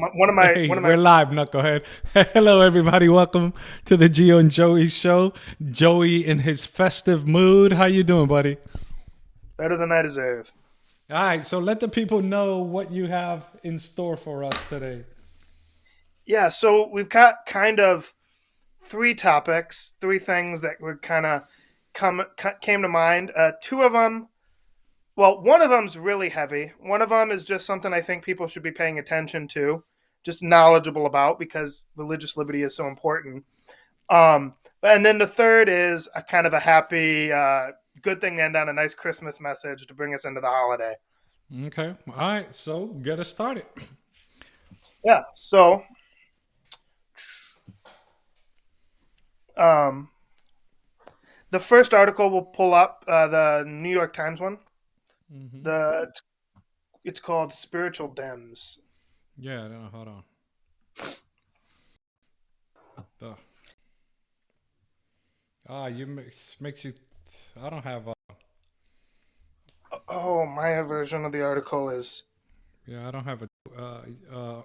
Hey, we're live, Knucklehead. Hello, everybody. Welcome to the Gio and Joey show. Joey in his festive mood. How you doing, buddy? better than I deserve. All right, so let the people know what you have in store for us today. Yeah, so we've got kind of three topics, three things that would kind of came to mind. Two of them, well, one of them's really heavy. One of them is just something I think people should be paying attention to, just knowledgeable about because religious liberty is so important. And then the third is a kind of a happy, good thing to end on a nice Christmas message to bring us into the holiday. Okay. All right, so get us started. Yeah. So, um, the first article we'll pull up the New York Times one. Hmm. The It's called Spiritual Dems. Yeah, no, hold on. Uh, you makes you. I don't have. Oh, my version of the article is Yeah, I don't have a.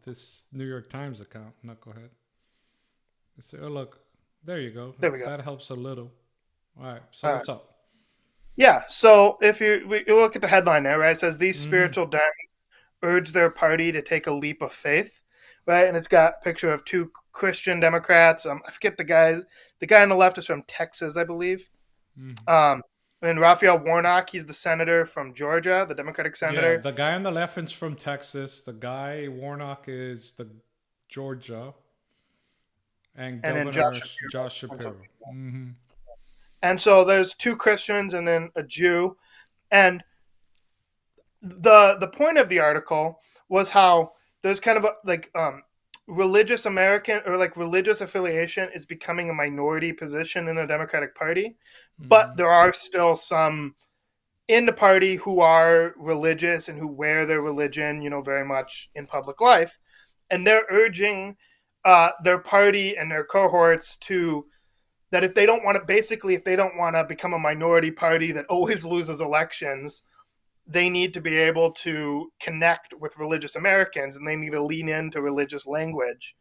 This New York Times account. Knucklehead. Oh, look, there you go. there we go. That helps a little. All right. So All right. what's up? Yeah. So if you look at the headline there, right, it says these Hmm. spiritual Dems urge their party to take a leap of faith, right? And it's got a picture of two Christian Democrats. I forget the guy. The guy on the left is from Texas, I believe. Hmm. Um, and Raphael Warnock, he's the senator from Georgia, the Democratic Yeah, senator. the guy on the left is from Texas. The guy Warnock is the Georgia, and And then Josh Governor Shapiro Josh from Shapiro. Pennsylvania. Hmm. And so there's two Christians and then a Jew. And the point of the article was how there's kind of religious American or like religious affiliation is becoming a minority position in the Democratic Party, but Hmm. there are still some in the party who are religious and who wear their religion, very much in public life, and they're urging their party and their cohorts to that if they don't want to basically if they don't want to become a minority party that always loses elections, they need to be able to connect with religious Americans and they need to lean into religious language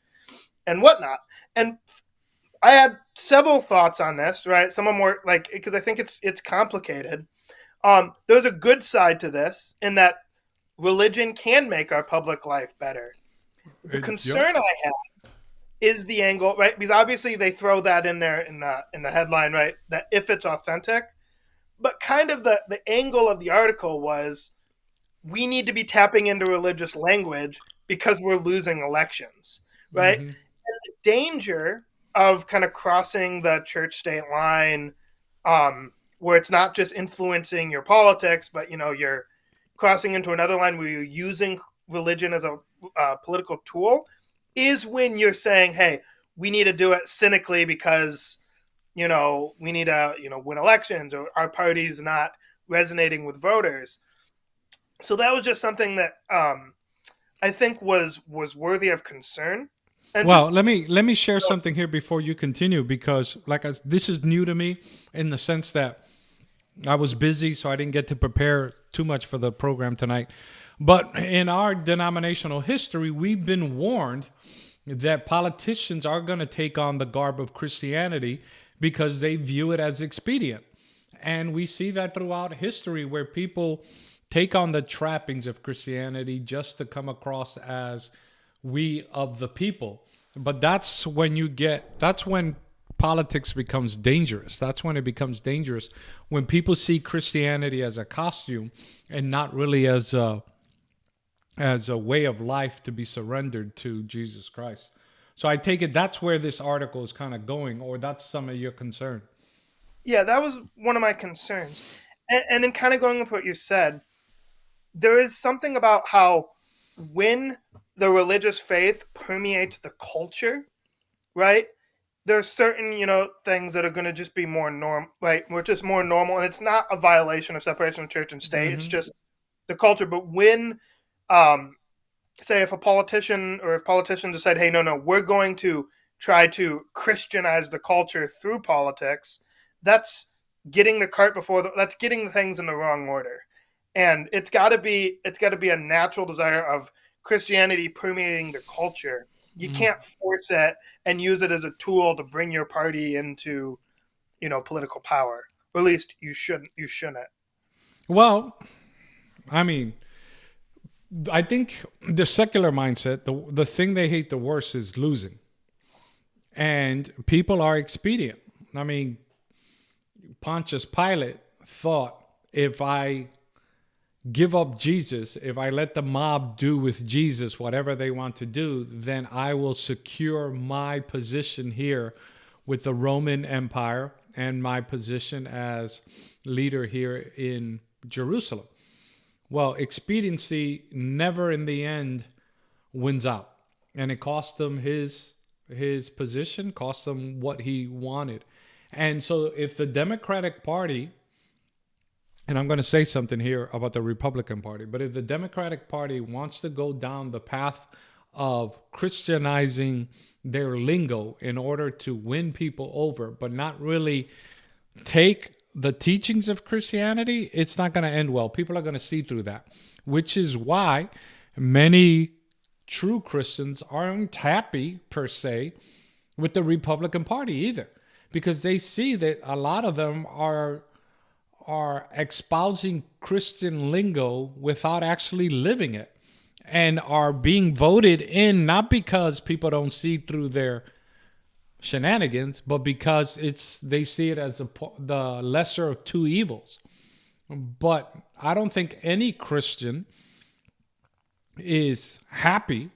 and whatnot. And I had several thoughts on this, right? Some of them were like because I think it's complicated. There's a good side to this in that religion can make our public life better. The Yep. concern I have is the angle, right? Because obviously they throw that in there in the headline, right? That if it's authentic, but kind of the angle of the article was we need to be tapping into religious language because we're losing elections, right? Hmm. And the danger of kind of crossing the church state line, where it's not just influencing your politics, but you're crossing into another line where you're using religion as a political tool, is when you're saying, "Hey, we need to do it cynically because we need to win elections or our party's not resonating with voters." So that was just something that I think was worthy of concern, and Well, just let me share something here before you continue because this is new to me in the sense that I was busy, so I didn't get to prepare too much for the program tonight. But in our denominational history, we've been warned that politicians are going to take on the garb of Christianity because they view it as expedient. And we see that throughout history where people take on the trappings of Christianity just to come across as we of the people. But that's when politics becomes dangerous. That's when it becomes dangerous when people see Christianity as a costume and not really as a way of life to be surrendered to Jesus Christ. So I take it that's where this article is kind of going, or that's some of your concern. yeah, that was one of my concerns, and then kind of going with what you said, there is something about how when the religious faith permeates the culture, right? There's certain things that are going to just be more norm, right? We're just more normal, and it's not a violation of separation of church and state. It's Hmm. just the culture. But when um, say if a politician or if politicians decide, hey, no, we're going to try to Christianize the culture through politics, that's getting the cart before that's getting the things in the wrong order. And it's got to be a natural desire of Christianity permeating the culture. You Mm. can't force it and use it as a tool to bring your party into, political power. Or at least you shouldn't. You shouldn't. Well, I mean, I think the secular mindset, the thing they hate the worst is losing. And people are expedient. I mean, Pontius Pilate thought, if I give up Jesus, if I let the mob do with Jesus whatever they want to do, then I will secure my position here with the Roman Empire and my position as leader here in Jerusalem. Well, expediency never in the end wins out. And it cost him his position, cost him what he wanted. And so if the Democratic Party, and I'm going to say something here about the Republican Party, but if the Democratic Party wants to go down the path of Christianizing their lingo in order to win people over, but not really take the teachings of Christianity, it's not going to end well. People are going to see through that, which is why many true Christians aren't happy per se with the Republican Party either, because they see that a lot of them are espousing Christian lingo without actually living it, and are being voted in not because people don't see through their shenanigans, but because they see it as the lesser of two evils. But I don't think any Christian is happy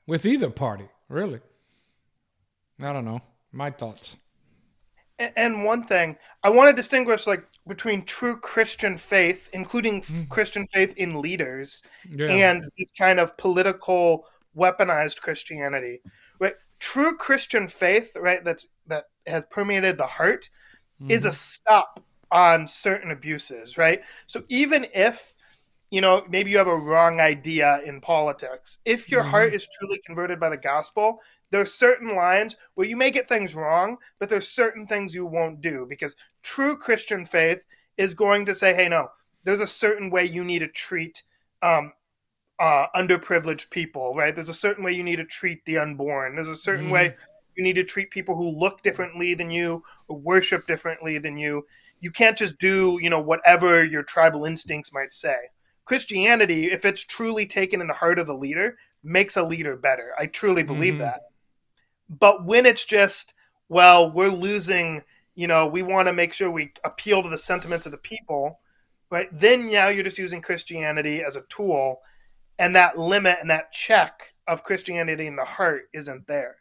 with either party, really. I don't know. My thoughts. And one thing I want to distinguish, like, between true Christian faith, including Christian faith in leaders, Yeah. and this kind of political weaponized Christianity. Right? True Christian faith, right, that has permeated the heart, is a stop on certain abuses, right? So even if maybe you have a wrong idea in politics, if your heart is truly converted by the gospel, there's certain lines where you may get things wrong, but there's certain things you won't do, because true Christian faith is going to say, hey, no, there's a certain way you need to treat underprivileged people, right? There's a certain way you need to treat the unborn. There's a certain way you need to treat people who look differently than you or worship differently than you. You can't just do, whatever your tribal instincts might say. Christianity, if it's truly taken in the heart of the leader, makes a leader better. I truly believe that. But when it's just, well, we're losing, we want to make sure we appeal to the sentiments of the people, right? Then now you're just using Christianity as a tool, and that limit and that check of Christianity in the heart isn't there.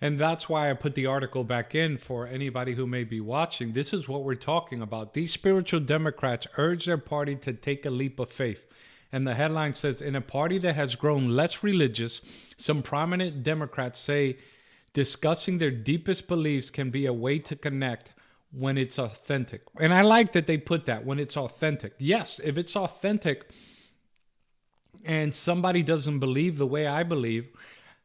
And that's why I put the article back in for anybody who may be watching. This is what we're talking about. These spiritual Democrats urge their party to take a leap of faith. And the headline says, in a party that has grown less religious, some prominent Democrats say discussing their deepest beliefs can be a way to connect when it's authentic. And I like that they put that, when it's authentic. Yes, if it's authentic and somebody doesn't believe the way I believe,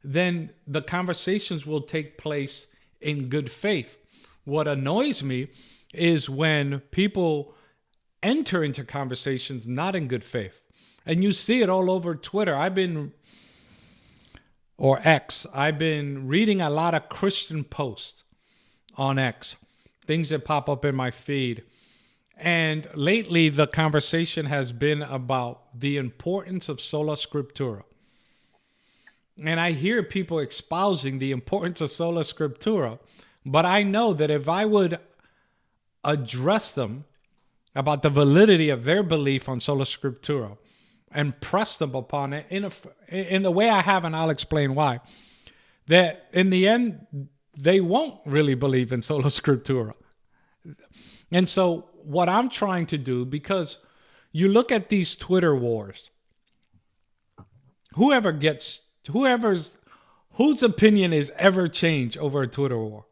then the conversations will take place in good faith. What annoys me is when people enter into conversations not in good faith. And you see it all over Twitter. I've been reading a lot of Christian posts on X, things that pop up in my feed. And lately, the conversation has been about the importance of sola scriptura. And I hear people espousing the importance of sola scriptura, but I know that if I would address them about the validity of their belief on sola scriptura and press them upon it in the way I have, and I'll explain why, that in the end, they won't really believe in sola scriptura. And so what I'm trying to do, because you look at these Twitter wars, whose opinion is ever changed over a Twitter war?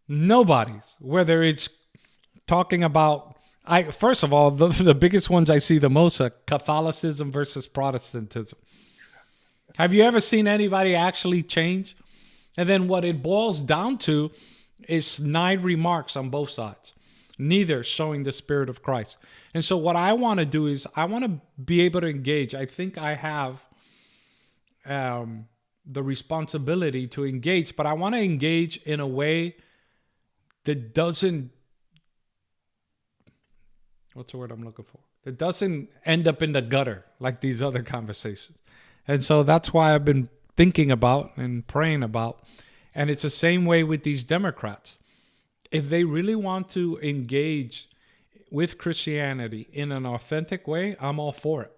Nobody's. Whether it's talking about, first of all, the biggest ones I see the most are Catholicism versus Protestantism. Have you ever seen anybody actually change? And then what it boils down to is snide remarks on both sides. neither showing the Spirit of Christ. And so what I want to do is I want to be able to engage. I think I have the responsibility to engage, but I want to engage in a way that doesn't, what's the word I'm looking for? That doesn't end up in the gutter like these other conversations. And so that's why I've been thinking about and praying about. And it's the same way with these Democrats. If they really want to engage with Christianity in an authentic way, I'm all for it.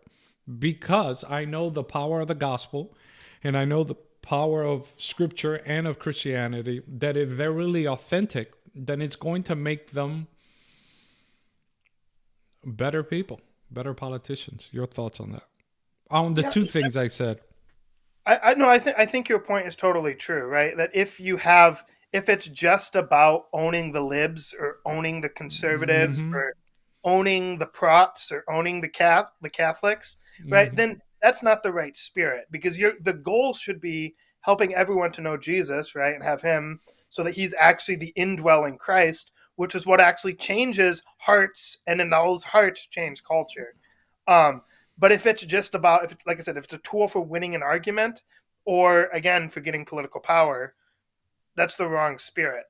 Because I know the power of the gospel and I know the power of scripture and of Christianity, that if they're really authentic, then it's going to make them better people, better politicians. Your thoughts on that? On the two things I said. I think your point is totally true, right? That if it's just about owning the libs or owning the conservatives or owning the prots or owning the Catholics, right? Then that's not the right spirit, because the goal should be helping everyone to know Jesus, right? And have him so that he's actually the indwelling Christ, which is what actually changes hearts, and in those hearts change culture. But if it's just about, like I said, if it's a tool for winning an argument or, again, for getting political power, that's the wrong spirit.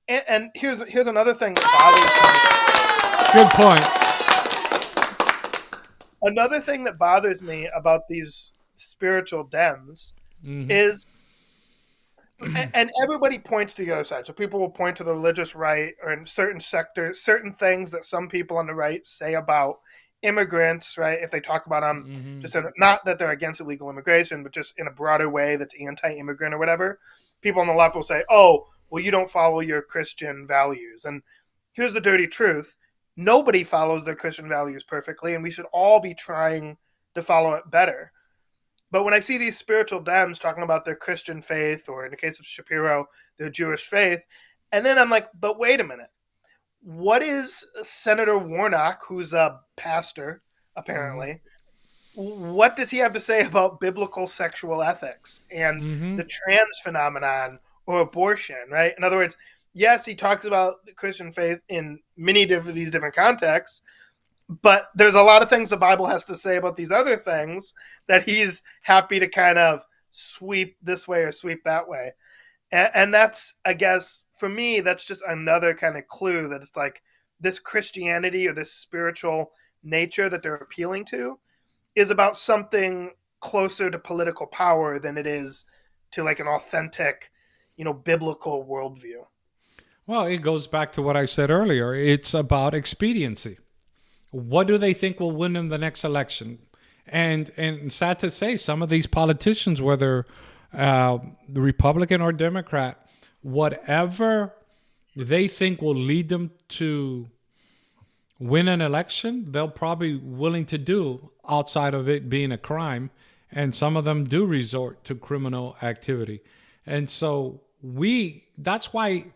And here's another thing that bothers me. Good point. Another thing that bothers me about these spiritual Dems is, and everybody points to the other side. So people will point to the religious right, or in certain sectors, certain things that some people on the right say about immigrants, right? If they talk about them, just not that they're against illegal immigration, but just in a broader way that's anti-immigrant or whatever. People on the left will say, "Oh, well, you don't follow your Christian values." And here's the dirty truth: nobody follows their Christian values perfectly, and we should all be trying to follow it better. But when I see these spiritual Dems talking about their Christian faith, or in the case of Shapiro, their Jewish faith, and then I'm like, but wait a minute. What is Senator Warnock, who's a pastor, apparently, what does he have to say about biblical sexual ethics and the trans phenomenon or abortion, right? In other words, yes, he talks about the Christian faith in many these different contexts, but there's a lot of things the Bible has to say about these other things that he's happy to kind of sweep this way or sweep that way. And that's, I guess, for me, that's just another kind of clue that it's like this Christianity or this spiritual nature that they're appealing to is about something closer to political power than it is to like an authentic, biblical worldview. Well, it goes back to what I said earlier. It's about expediency. What do they think will win them the next election? And sad to say, some of these politicians, whether Republican or Democrat, whatever they think will lead them to win an election, they'll probably willing to do outside of it being a crime. And some of them do resort to criminal activity. And so that's why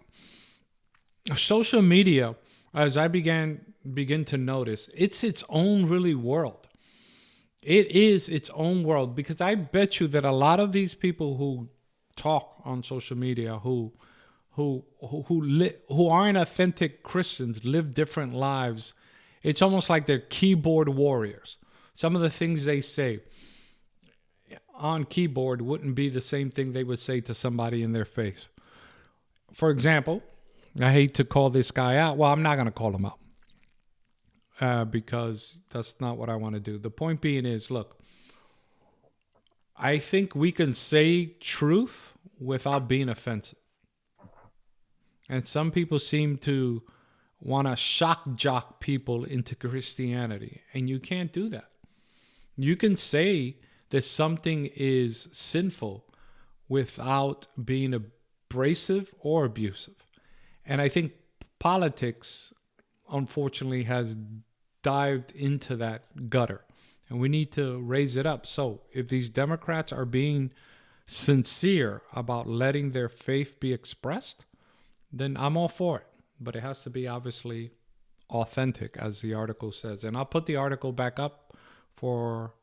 social media, as I begin to notice, it's its own really world. It is its own world, because I bet you that a lot of these people who talk on social media, who aren't authentic Christians, live different lives. It's almost like they're keyboard warriors. Some of the things they say on keyboard wouldn't be the same thing they would say to somebody in their face. For example, I hate to call this guy out. Well, I'm not going to call him out. Because that's not what I want to do. The point being is, look, I think we can say truth without being offensive. And some people seem to want to shock jock people into Christianity. And you can't do that. You can say that something is sinful without being abrasive or abusive. And I think politics, unfortunately, has dived into that gutter, and we need to raise it up. So if these Democrats are being sincere about letting their faith be expressed, then I'm all for it. But it has to be obviously authentic, as the article says. And I'll put the article back up for,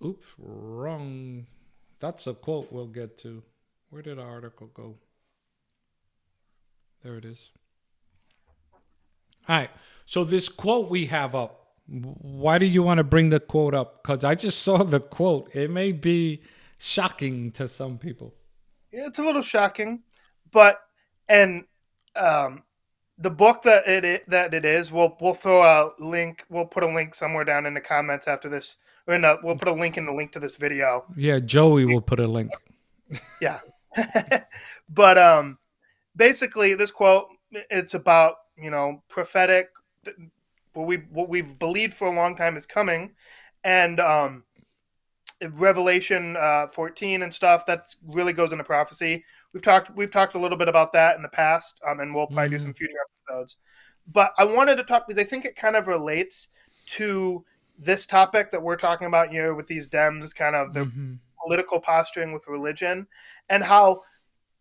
oops, wrong. That's a quote we'll get to. Where did the article go? There it is. All right. So this quote we have up, why do you want to bring the quote up? Because I just saw the quote. It may be shocking to some people. Yeah, it's a little shocking, but and um, the book that it is, we'll throw a link. We'll put a link somewhere down in the comments after this, or we'll put a link in the link to this video. Yeah, Joey will put a link. Yeah, but basically, this quote, it's about, prophetic, what we've believed for a long time is coming, and Revelation 14 and stuff that really goes into prophecy. We've talked a little bit about that in the past, and we'll probably do some future episodes. But I wanted to talk because I think it kind of relates to this topic that we're talking about here with these Dems, kind of their political posturing with religion, and how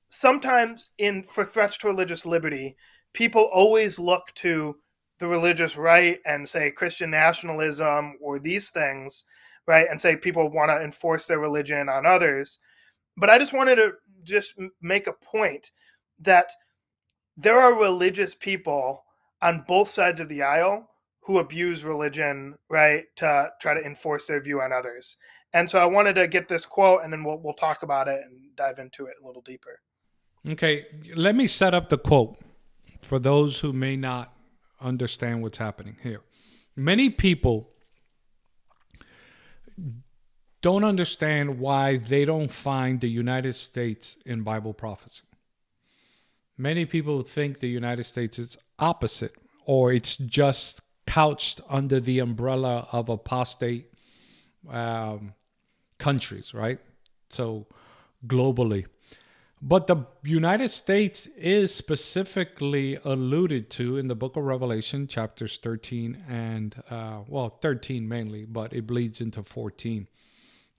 sometimes for threats to religious liberty, people always look to the religious right and say Christian nationalism or these things, right? And say people want to enforce their religion on others. But I just wanted to just make a point that there are religious people on both sides of the aisle who abuse religion, right, to try to enforce their view on others. And so I wanted to get this quote, and then we'll talk about it and dive into it a little deeper. Okay, let me set up the quote for those who may not understand what's happening here. Many people don't understand why they don't find the United States in Bible prophecy. Many people think the United States is opposite, or it's just couched under the umbrella of apostate countries, right? So globally. But the United States is specifically alluded to in the book of Revelation, chapters 13 and, 13 mainly, but it bleeds into 14.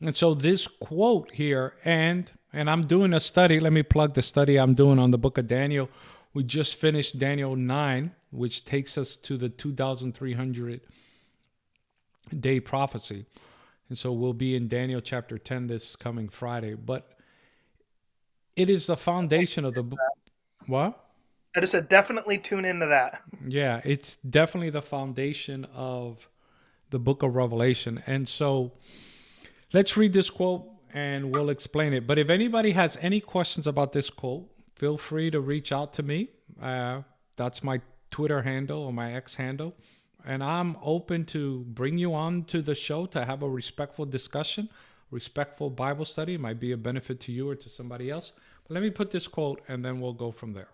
And so this quote here, and I'm doing a study. Let me plug the study I'm doing on the book of Daniel. We just finished Daniel 9, which takes us to the 2,300 day prophecy. And so we'll be in Daniel chapter 10 this coming Friday. But it is the foundation of the book. What? I just said definitely tune into that. Yeah, it's definitely the foundation of the book of Revelation. And so let's read this quote and we'll explain it. But if anybody has any questions about this quote, feel free to reach out to me. That's my Twitter handle or my X handle. And I'm open to bring you on to the show to have a respectful discussion, respectful Bible study. It might be a benefit to you or to somebody else. But let me put this quote and then we'll go from there.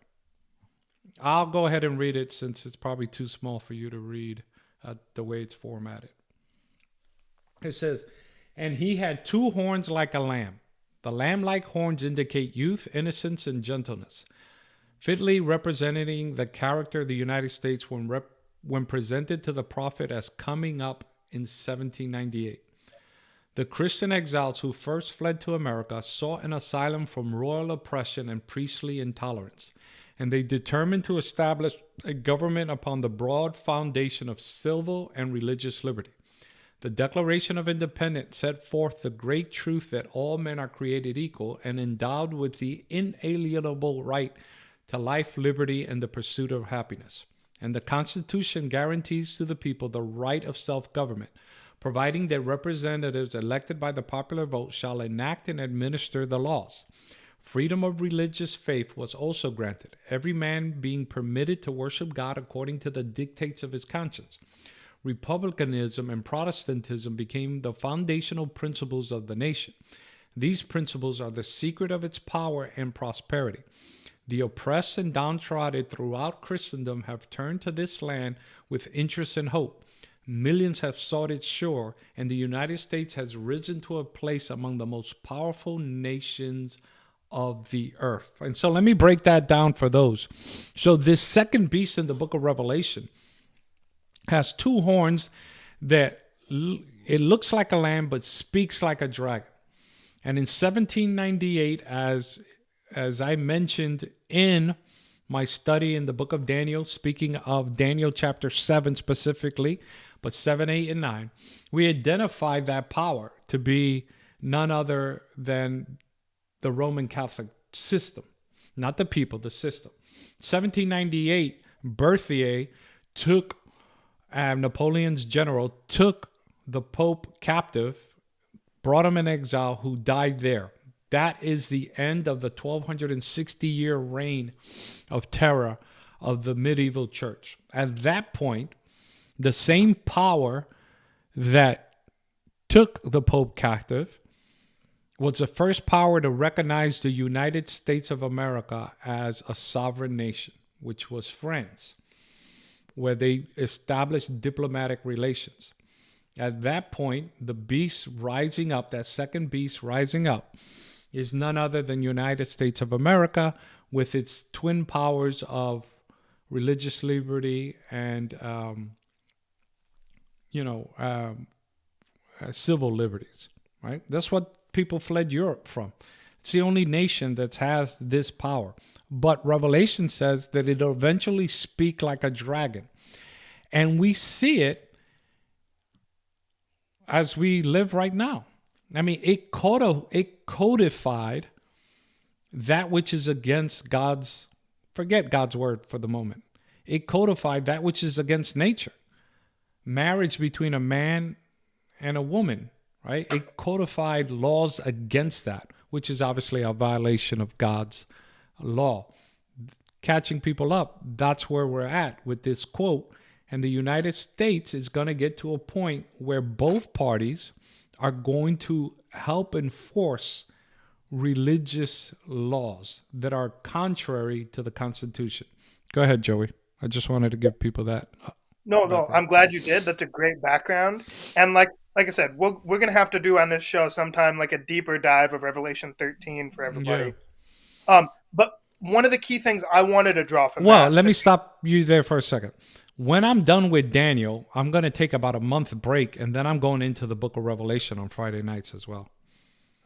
I'll go ahead and read it since it's probably too small for you to read the way it's formatted. It says, "And he had two horns like a lamb. The lamb-like horns indicate youth, innocence, and gentleness, fitly representing the character of the United States when presented to the prophet as coming up in 1798. The Christian exiles who first fled to America sought an asylum from royal oppression and priestly intolerance, and they determined to establish a government upon the broad foundation of civil and religious liberty. The Declaration of Independence set forth the great truth that all men are created equal and endowed with the inalienable right to life, liberty, and the pursuit of happiness. And the Constitution guarantees to the people the right of self-government, providing that representatives elected by the popular vote shall enact and administer the laws. Freedom of religious faith was also granted, every man being permitted to worship God according to the dictates of his conscience. Republicanism and Protestantism became the foundational principles of the nation. These principles are the secret of its power and prosperity. The oppressed and downtrodden throughout Christendom have turned to this land with interest and hope. Millions have sought its shore, and the United States has risen to a place among the most powerful nations of the earth." And so let me break that down for those. So this second beast in the book of Revelation has two horns that it looks like a lamb but speaks like a dragon. And in 1798, as I mentioned in my study in the book of Daniel, speaking of Daniel chapter 7 specifically, but 7, 8, and 9, we identified that power to be none other than the Roman Catholic system, not the people, the system. 1798, Berthier took Napoleon's general took the Pope captive, brought him in exile, who died there. That is the end of the 1260-year reign of terror of the medieval church. At that point, the same power that took the Pope captive was the first power to recognize the United States of America as a sovereign nation, which was France, where they established diplomatic relations. At that point, the beast rising up, that second beast rising up, is none other than United States of America with its twin powers of religious liberty and, civil liberties, right? That's what people fled Europe from. It's the only nation that has this power. But Revelation says that it'll eventually speak like a dragon. And we see it as we live right now. I mean, it codified that which is against God's, forget God's word for the moment. It codified that which is against nature. Marriage between a man and a woman, right? It codified laws against that, which is obviously a violation of God's law. Catching people up, that's where we're at with this quote. And the United States is going to get to a point where both parties are going to help enforce religious laws that are contrary to the Constitution. Go ahead, Joey. I just wanted to give people that. No, I'm glad you did. That's a great background. And like I said, we're gonna have to do on this show sometime like a deeper dive of Revelation 13 for everybody. Yeah. But one of the key things I wanted to draw from Well, let me stop you there for a second. When I'm done with Daniel, I'm going to take about a month break, and then I'm going into the book of Revelation on Friday nights as well.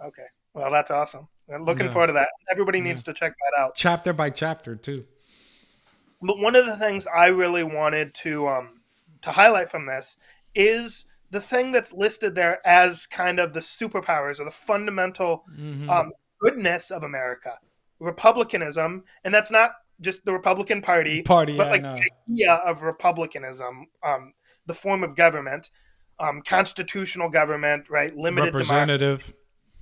Okay. Well, that's awesome. I'm looking forward to that. Everybody needs to check that out. Chapter by chapter, too. But one of the things I really wanted to highlight from this is the thing that's listed there as kind of the superpowers or the fundamental goodness of America, republicanism, and that's not just the Republican Party, but like the idea of republicanism, the form of government, constitutional government, right? Limited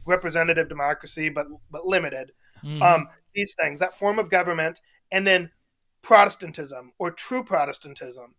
representative democracy, but limited. These things, that form of government, and then Protestantism or true Protestantism.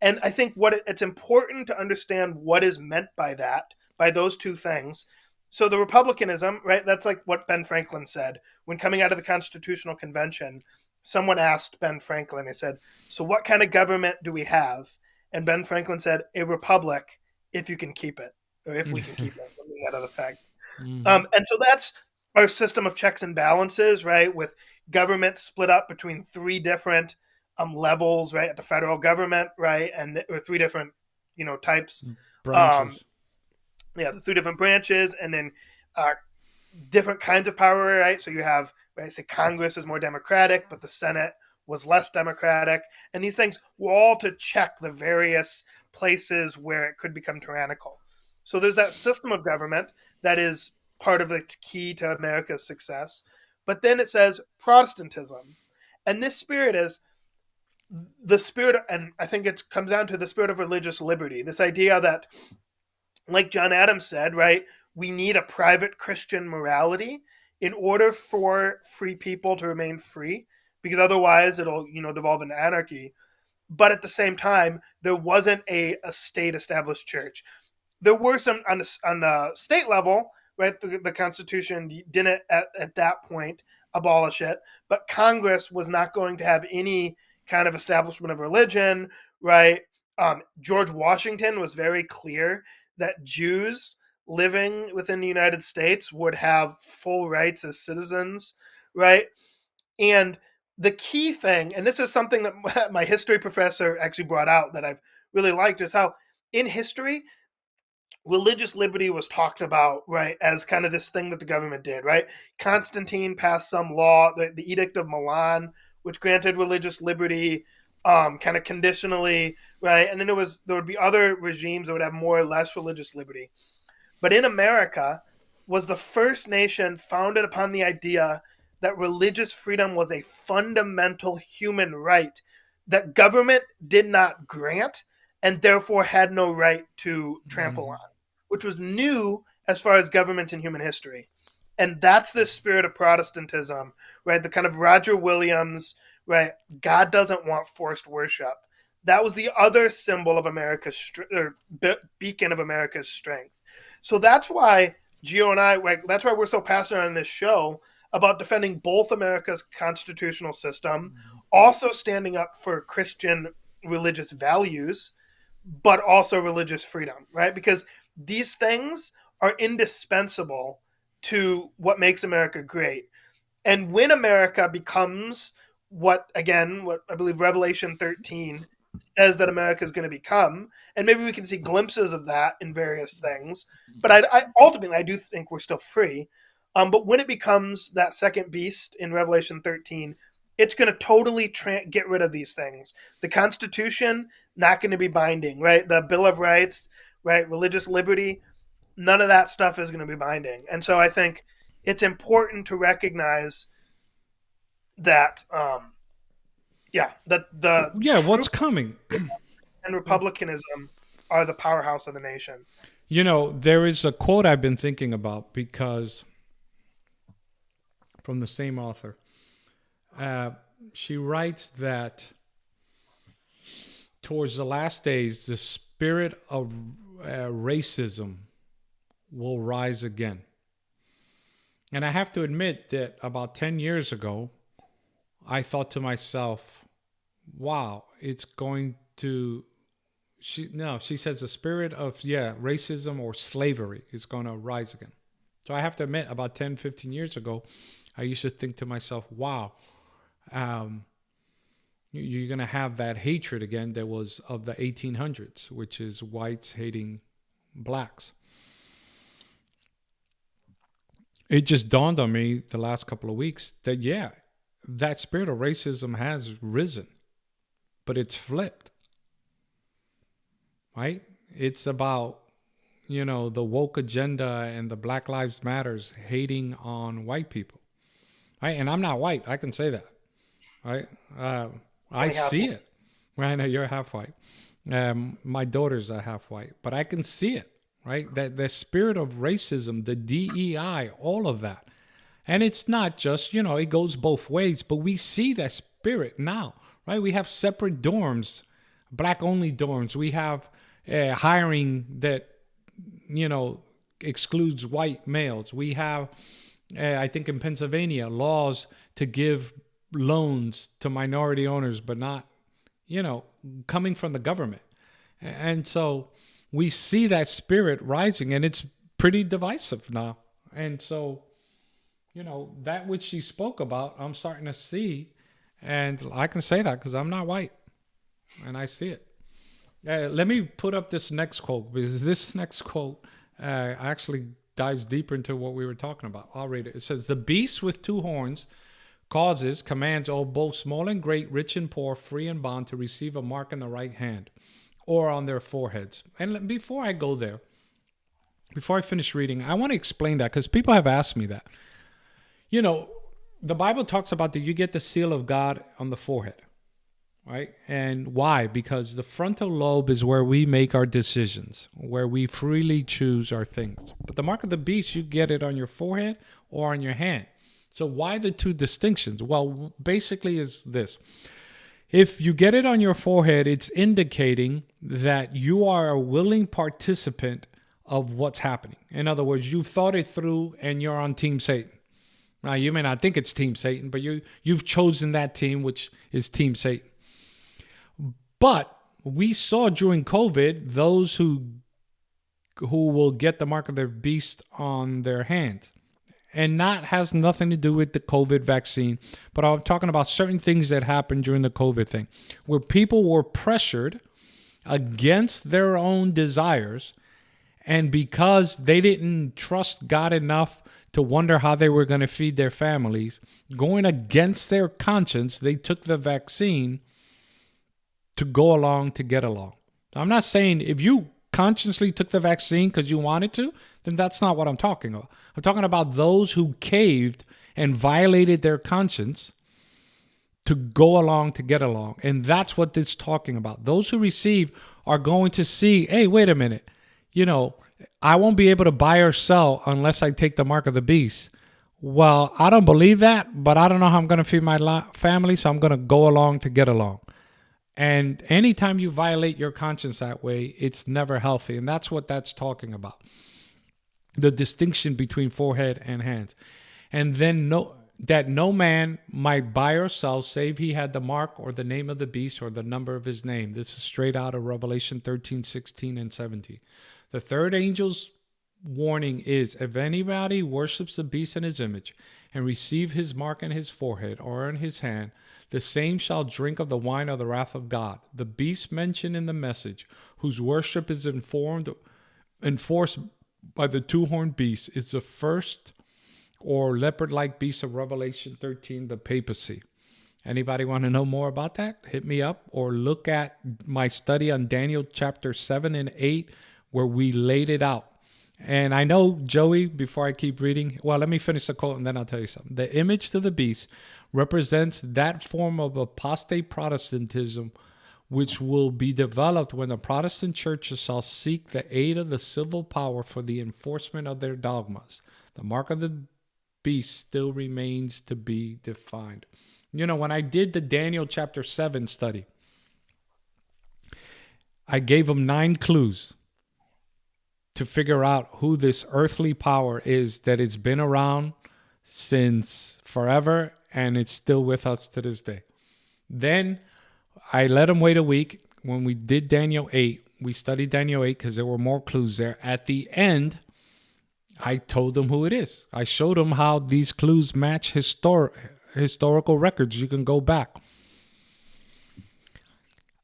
And I think it's important to understand what is meant by that, by those two things. So the republicanism, right? That's like what Ben Franklin said when coming out of the Constitutional Convention. Someone asked Ben Franklin, he said, so what kind of government do we have? And Ben Franklin said, a republic, if you can keep it, or if we can keep it, something to that effect. And so that's our system of checks and balances, right? With government split up between three different levels, right? At the federal government, right? Or three different, types. Branches. The three different branches, and then different kinds of power, right? So you have, right, say Congress is more democratic, but the Senate was less democratic. And these things were all to check the various places where it could become tyrannical. So there's that system of government that is part of the key to America's success. But then it says Protestantism. And this spirit is the spirit, and I think it comes down to the spirit of religious liberty. This idea that, like John Adams said, right, we need a private Christian morality in order for free people to remain free, because otherwise it'll, devolve into anarchy. But at the same time, there wasn't a state-established church. There were some on the state level, right? The Constitution didn't at that point abolish it, but Congress was not going to have any kind of establishment of religion, right? George Washington was very clear that Jews living within the United States would have full rights as citizens, right? And the key thing, and this is something that my history professor actually brought out that I've really liked, is how in history, religious liberty was talked about, right, as kind of this thing that the government did, right? Constantine passed some law, the Edict of Milan, which granted religious liberty kind of conditionally, right? And then there would be other regimes that would have more or less religious liberty. But in America was the first nation founded upon the idea that religious freedom was a fundamental human right that government did not grant and therefore had no right to trample on, which was new as far as government in human history. And that's the spirit of Protestantism, right? The kind of Roger Williams, right? God doesn't want forced worship. That was the other symbol of America's beacon of America's strength. So that's why Gio and I, like, that's why we're so passionate on this show about defending both America's constitutional system, also standing up for Christian religious values, but also religious freedom, right? Because these things are indispensable to what makes America great. And when America becomes what I believe Revelation 13 says that America is going to become, and maybe we can see glimpses of that in various things, but I ultimately, I do think we're still free. But when it becomes that second beast in Revelation 13, it's going to totally get rid of these things. The Constitution, not going to be binding, right? The Bill of Rights, right? Religious liberty, none of that stuff is going to be binding. And so I think it's important to recognize that, what's coming and republicanism are the powerhouse of the nation. You know, there is a quote I've been thinking about because from the same author. She writes that towards the last days, the spirit of racism will rise again. And I have to admit that about 10 years ago, I thought to myself, wow, it's going to... She says the spirit of, racism or slavery is going to rise again. So I have to admit, about 10, 15 years ago, I used to think to myself, wow, you're going to have that hatred again that was of the 1800s, which is whites hating blacks. It just dawned on me the last couple of weeks that, that spirit of racism has risen, but it's flipped, right? It's about, the woke agenda and the Black Lives Matters hating on white people, right? And I'm not white. I can say that, right? I see it. Right now, you're half white. My daughters are half white, but I can see it, right? That the spirit of racism, the DEI, all of that. And it's not just, it goes both ways, but we see that spirit now, right? We have separate dorms, black-only dorms. We have hiring that, excludes white males. We have, I think in Pennsylvania, laws to give loans to minority owners, but not, coming from the government. And so we see that spirit rising, and it's pretty divisive now. And so, that which she spoke about, I'm starting to see, and I can say that because I'm not white, and I see it. Let me put up this next quote, because this next quote actually dives deeper into what we were talking about. I'll read it. It says, "The beast with two horns commands all, both small and great, rich and poor, free and bond, to receive a mark in the right hand or on their foreheads." And before I go there, before I finish reading, I want to explain that because people have asked me that. The Bible talks about that you get the seal of God on the forehead, right? And why? Because the frontal lobe is where we make our decisions, where we freely choose our things. But the mark of the beast, you get it on your forehead or on your hand. So why the two distinctions? Well, basically is this. If you get it on your forehead, it's indicating that you are a willing participant of what's happening. In other words, you've thought it through and you're on Team Satan. Now, you may not think it's Team Satan, but you've chosen that team, which is Team Satan. But we saw during COVID those who will get the mark of the beast on their hand. And that has nothing to do with the COVID vaccine. But I'm talking about certain things that happened during the COVID thing, where people were pressured against their own desires. And because they didn't trust God enough to wonder how they were going to feed their families, going against their conscience, they took the vaccine to go along, to get along. I'm not saying if you consciously took the vaccine because you wanted to, then that's not what I'm talking about. I'm talking about those who caved and violated their conscience to go along to get along. And that's what this is talking about. Those who receive are going to see, hey, wait a minute, I won't be able to buy or sell unless I take the mark of the beast. Well, I don't believe that, but I don't know how I'm going to feed my family, so I'm going to go along to get along. And anytime you violate your conscience that way, it's never healthy. And that's what that's talking about. The distinction between forehead and hands. And then that no man might buy or sell save he had the mark or the name of the beast or the number of his name. This is straight out of Revelation 13, 16, and 17. The third angel's warning is, if anybody worships the beast in his image and receive his mark in his forehead or in his hand, the same shall drink of the wine of the wrath of God. The beast mentioned in the message, whose worship is enforced by the two-horned beast, is the first or leopard-like beast of Revelation 13, the papacy. Anybody want to know more about that? Hit me up or look at my study on Daniel chapter 7 and 8, where we laid it out. And I know, Joey, before I keep reading, well, let me finish the quote and then I'll tell you something. The image to the beast represents that form of apostate Protestantism which will be developed when the Protestant churches shall seek the aid of the civil power for the enforcement of their dogmas. The mark of the beast still remains to be defined. When I did the Daniel chapter 7 study, I gave them 9 clues to figure out who this earthly power is that it's been around since forever and it's still with us to this day. Then I let them wait a week. When we did Daniel 8, we studied Daniel 8 because there were more clues there. At the end, I told them who it is. I showed them how these clues match historical records. You can go back.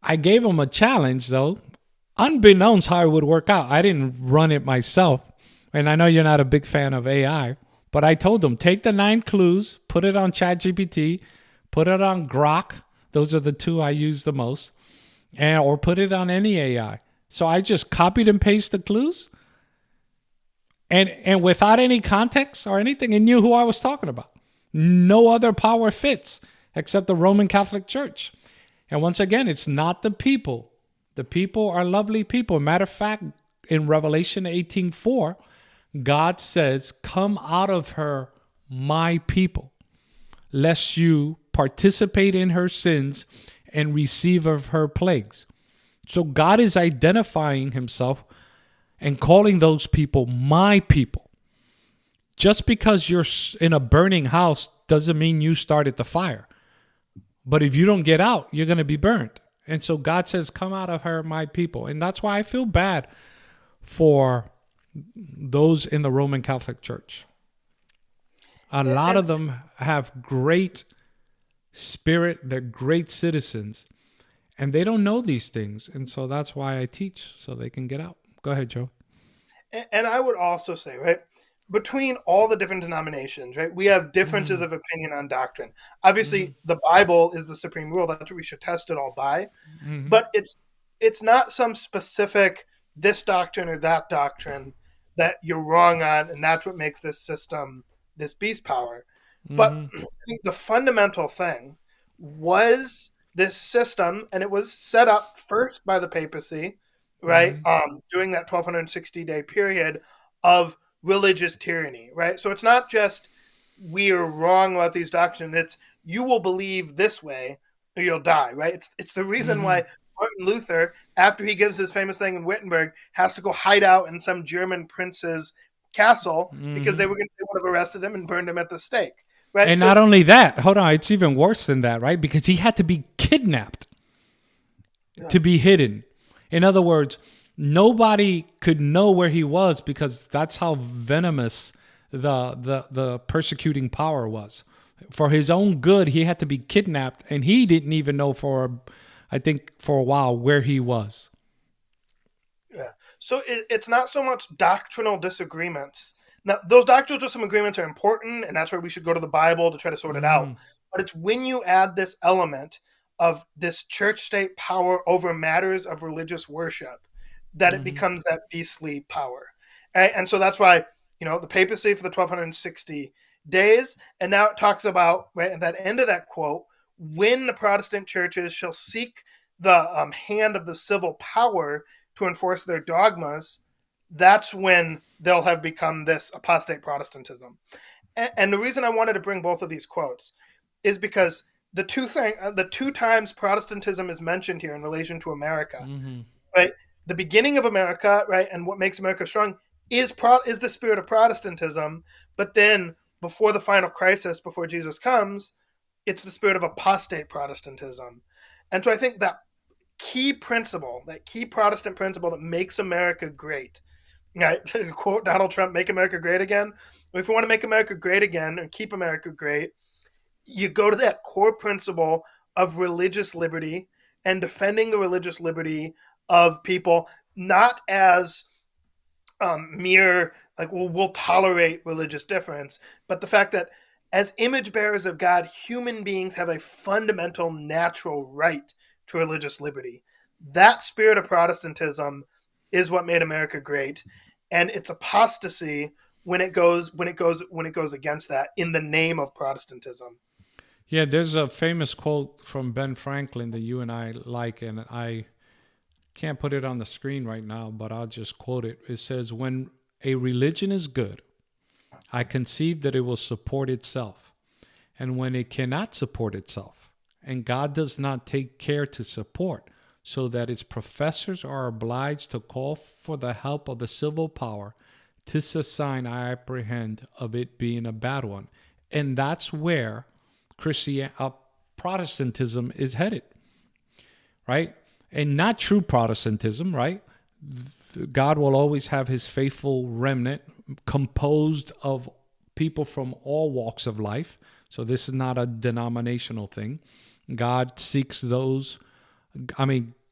I gave them a challenge, though, unbeknownst how it would work out. I didn't run it myself. And I know you're not a big fan of AI, but I told them, take the 9 clues, put it on ChatGPT, put it on Grok. Those are the 2 I use the most. Or put it on any AI. So I just copied and pasted the clues. And without any context or anything, it knew who I was talking about. No other power fits except the Roman Catholic Church. And once again, it's not the people. The people are lovely people. Matter of fact, in Revelation 18:4, God says, come out of her, my people, lest you participate in her sins and receive of her plagues. So God is identifying himself and calling those people my people. Just because you're in a burning house doesn't mean you started the fire. But if you don't get out, you're going to be burned. And so God says, come out of her, my people. And that's why I feel bad for those in the Roman Catholic Church. A lot of them have great spirit. They're great citizens. And they don't know these things. And so that's why I teach, so they can get out. Go ahead, Joe. And I would also say, right, between all the different denominations, right, we have differences of opinion on doctrine. Obviously, the Bible is the supreme rule. That's what we should test it all by. But it's not some specific this doctrine or that doctrine that you're wrong on, and that's what makes this system this beast power. But I think the fundamental thing was this system, and it was set up first by the papacy, right? During that 1260-day period of religious tyranny, right? So it's not just we are wrong about these doctrines. It's you will believe this way or you'll die, right? It's the reason why Martin Luther, after he gives his famous thing in Wittenberg, has to go hide out in some German prince's castle because they would have arrested him and burned him at the stake. Right? And so not only that, hold on, it's even worse than that, right? Because he had to be kidnapped to be hidden. In other words, nobody could know where he was because that's how venomous the persecuting power was. For his own good, he had to be kidnapped, and he didn't even know for a while where he was. Yeah. So it's not so much doctrinal disagreements. Now, those doctrinal disagreements are important, and that's where we should go to the Bible to try to sort it out. But it's when you add this element of this church-state power over matters of religious worship that it becomes that beastly power. And so that's why, the papacy for the 1260 days, and now it talks about, right, at that end of that quote, when the Protestant churches shall seek the hand of the civil power to enforce their dogmas, that's when they'll have become this apostate Protestantism. And the reason I wanted to bring both of these quotes is because the two times Protestantism is mentioned here in relation to America, right? The beginning of America, right, and what makes America strong is the spirit of Protestantism. But then, before the final crisis, before Jesus comes, it's the spirit of apostate Protestantism. And so I think that key Protestant principle that makes America great, right? Quote Donald Trump, "Make America great again." If you want to make America great again and keep America great, you go to that core principle of religious liberty and defending the religious liberty of people, not as mere, like, well, we'll tolerate religious difference, but the fact that as image bearers of God, human beings have a fundamental natural right to religious liberty. That spirit of Protestantism is what made America great, and it's apostasy when it goes against that in the name of Protestantism. Yeah, there's a famous quote from Ben Franklin that you and I like, and I can't put it on the screen right now, but I'll just quote it. It says, "When a religion is good, I conceive that it will support itself. And when it cannot support itself, and God does not take care to support, so that its professors are obliged to call for the help of the civil power, 'tis a sign I apprehend of it being a bad one." And that's where Protestantism is headed, right? And not true Protestantism, right? God will always have his faithful remnant composed of people from all walks of life. So this is not a denominational thing. God